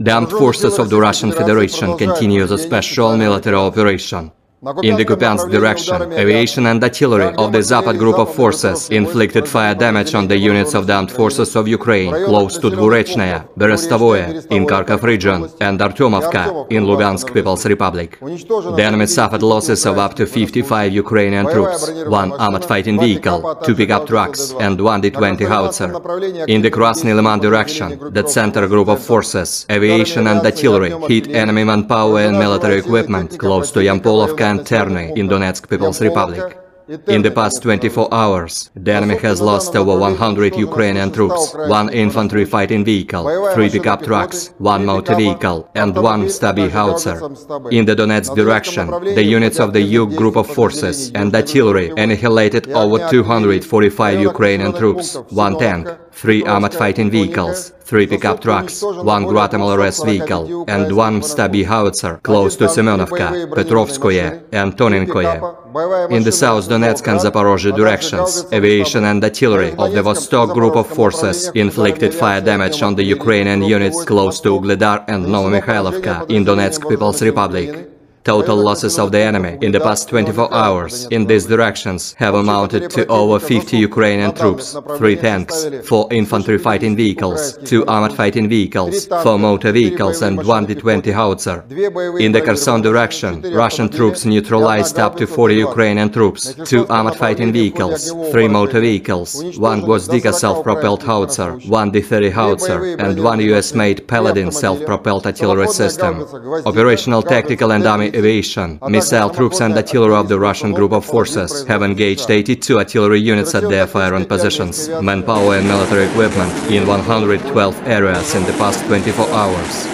The armed forces of the Russian Federation continue the special military operation. In the Kupiansk direction, aviation and artillery of the Zapad group of forces inflicted fire damage on the units of the armed forces of Ukraine close to Dvurechnoye, Berestovoye in Kharkov region and Artyomovka in Lugansk People's Republic. The enemy suffered losses of up to 55 Ukrainian troops, 1 armored fighting vehicle, 2 pickup trucks and 1 D-20 howitzer. In the Krasny Liman direction, the center group of forces, aviation and artillery hit enemy manpower and military equipment close to Yampolovka and Terny in Donetsk People's Republic. In the past 24 hours, the enemy has lost over 100 Ukrainian troops, 1 infantry fighting vehicle, 3 pickup trucks, 1 motor vehicle and 1 Stabi howitzer. In the Donetsk direction, the units of the Yug group of forces and artillery annihilated over 245 Ukrainian troops, 1 tank, 3 armored fighting vehicles, 3 pickup trucks, 1 Grad MLRS vehicle and 1 Stabi howitzer close to Semenovka, Petrovskoye and Tonenkoye. In the South Donetsk and Zaporozhye directions, aviation and artillery of the Vostok group of forces inflicted fire damage on the Ukrainian units close to Ugledar and Novomikhailivka in Donetsk People's Republic. Total losses of the enemy in the past 24 hours in these directions have amounted to over 50 Ukrainian troops, 3 tanks, 4 infantry fighting vehicles, 2 armored fighting vehicles, 4 motor vehicles and 1 D-20 howitzer. In the Kherson direction, Russian troops neutralized up to 40 Ukrainian troops, 2 armored fighting vehicles, 3 motor vehicles, 1 Gvozdika self-propelled howitzer, 1 D-30 howitzer and 1 US-made Paladin self-propelled artillery system. Operational, tactical and army aviation, missile troops and artillery of the Russian group of forces have engaged 82 artillery units at their firing positions, manpower and military equipment in 112 areas in the past 24 hours.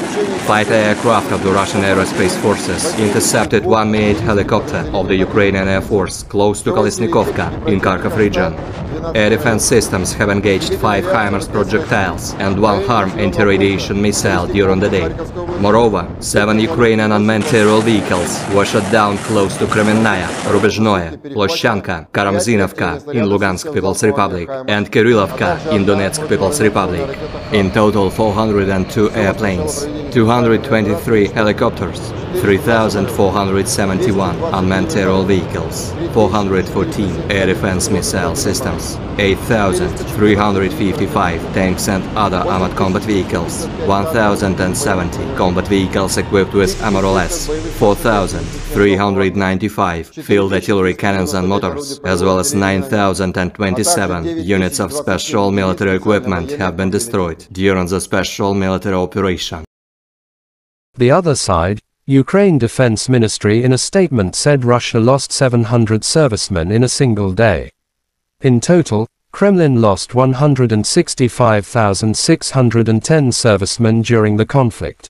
Fighter aircraft of the Russian aerospace forces intercepted 1 Mi-8 helicopter of the Ukrainian Air Force close to Kolesnikovka in Kharkov region. Air defense systems have engaged 5 HIMARS projectiles and 1 HARM anti-radiation missile during the day. Moreover, 7 Ukrainian unmanned aerial vehicles were shot down close to Kremenная, Rubezhnoye, Ploshchanka, Karamzinovka in Lugansk People's Republic and Kirillovka in Donetsk People's Republic. In total 402 airplanes, 223 helicopters, 3,471 unmanned aerial vehicles, 414 air defense missile systems, 8,355 tanks and other armored combat vehicles, 1,070 combat vehicles equipped with MRLS, 4,395 field artillery cannons and motors, as well as 9,027 units of special military equipment have been destroyed during the special military operation. The other side, Ukraine Defense Ministry in a statement said Russia lost 700 servicemen in a single day. In total, Kremlin lost 165,610 servicemen during the conflict,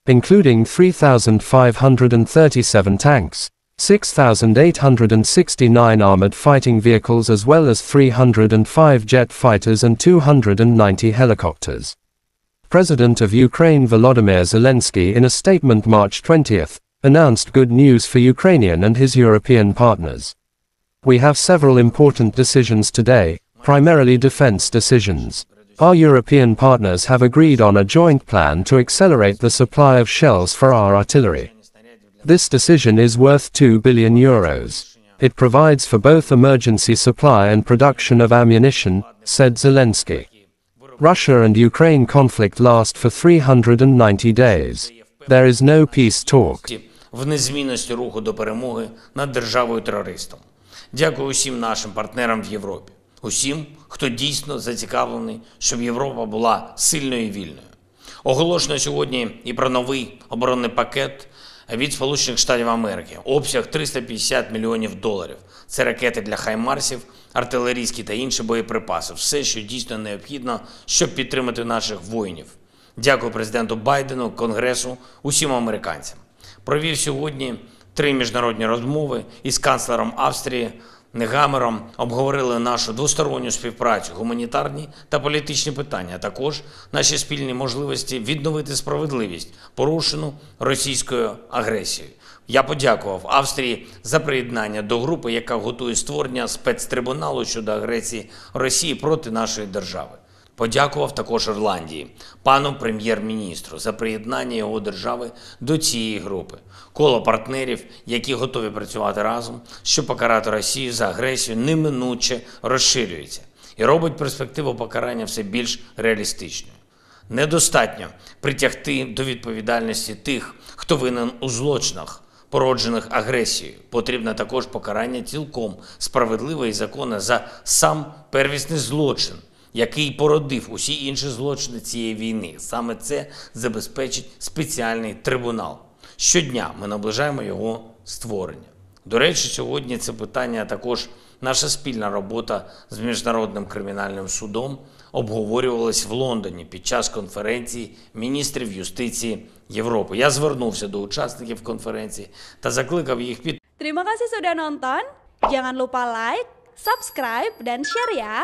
including 3,537 tanks, 6,869 armored fighting vehicles as well as 305 jet fighters and 290 helicopters. President of Ukraine Volodymyr Zelensky in a statement March 20th, announced good news for Ukrainian and his European partners. We have several important decisions today, primarily defense decisions. Our European partners have agreed on a joint plan to accelerate the supply of shells for our artillery. This decision is worth €2 billion. It provides for both emergency supply and production of ammunition, said Zelensky. Russia and Ukraine conflict last for 390 days. There is no peace talk. В незмінності руху до перемоги над державою-терористом. Дякую усім нашим партнерам в Європі. Усім, хто дійсно зацікавлений, щоб Європа була сильною і вільною. Оголошено сьогодні і про новий оборонний пакет від Сполучених Штатів Америки. Обсяг $350 мільйонів. Це ракети для хаймарсів, артилерійські та інші боєприпаси. Все, що дійсно необхідно, щоб підтримати наших воїнів. Дякую президенту Байдену, Конгресу, усім американцям. Провів сьогодні 3 міжнародні розмови із канцлером Австрії Негамером, обговорили нашу двосторонню співпрацю, гуманітарні та політичні питання, а також наші спільні можливості відновити справедливість, порушену російською агресією. Я подякував Австрії за приєднання до групи, яка готує створення спецтрибуналу щодо агресії Росії проти нашої держави. Подякував також Ірландії, пану прем'єр-міністру за приєднання його держави до цієї групи. Коло партнерів, які готові працювати разом, щоб покарати Росію за агресію, неминуче розширюється і робить перспективу покарання все більш реалістичною. Недостатньо притягти до відповідальності тих, хто винен у злочинах, породжених агресією. Потрібне також покарання цілком справедливе і законне за сам первісний злочин, який породив усі інші злочини цієї війни. Саме це забезпечить спеціальний трибунал. Щодня ми наближаємо його створення. До речі, сьогодні це питання, а також наша спільна робота з Міжнародним кримінальним судом обговорювалась в Лондоні під час конференції міністрів юстиції Європи. Я звернувся до учасників конференції та закликав їх підтримати. Terima kasih sudah nonton. Jangan lupa like, subscribe, dan share ya.